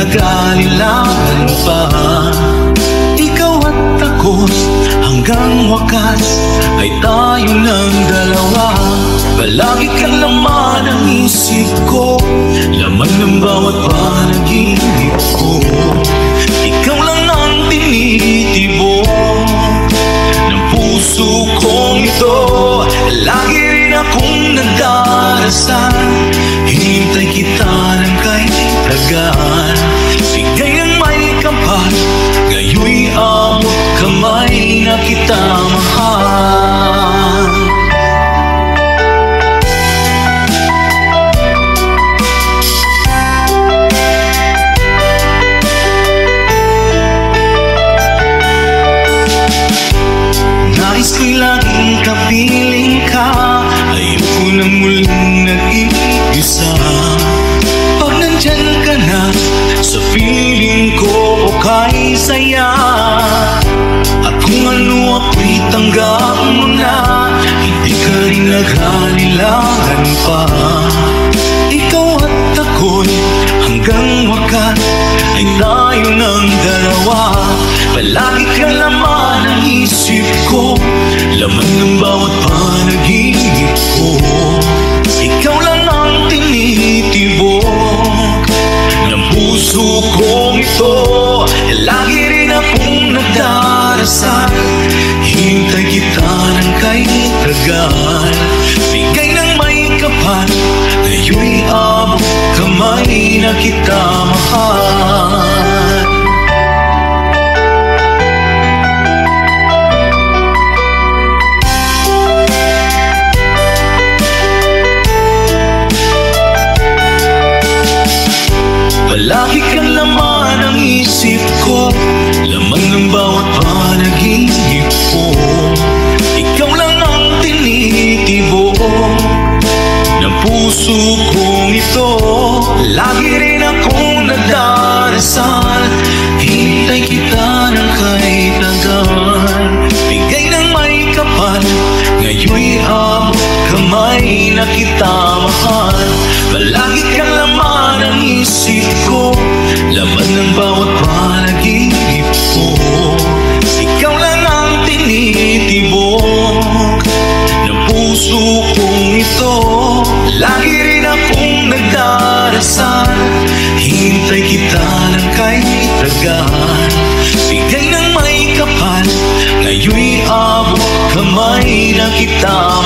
nag-alilangan pa. Ikaw at ako, hanggang wakas ay tayo ng dalawa. Palagi ka laman ang isip ko, laman ng bawat panaginip ko. Ikaw lang ang tinitibok ng puso kong ito. Lagi rin akong nagdarasal, hinintay kita ng kahit tagal. Bigay ng may kapal, gayo'y abot kamay na kita mahal. Nais ko'y laging kapiling ka, ayoko nang muling nag-iisa. Pag nandyan ka na, sa piling ko okay saya. At kung ano ako'y tanggap mo na, hindi ka rin nag-alilangan pa. Ikaw at ako'y hanggang wakas ay tayo ng dalawa. Palagi ka laman ang isip ko, laman ng bawat panaginip ko. Ikaw lang ang tinitibok ng puso kong ito. Lagi rin akong nagdarasal, hintay kita ng kahit tagal. Bigay ng may kapal, ngayo'y abot kamay na kita mahal. Palagi kang laman ang isip ko, laman ng bawat panaginip ko. Ikaw lang ang tinitibok ng puso kong ito. Lagi rin akong nagdarasal, hintay kita ng kahit tagal. Bigay ng may kapal, ngayo'y abot kamay na kita mahal. Palagi kang laman ang isip ko, laman ng bawat panaginip ko. Ikaw lang ang tinitibok ng puso kong ito. Lagi rin akong nagdarasal, hintay kita ng kahit tagal. Bigay ng may kapal, ngayo'y abot kamay na kita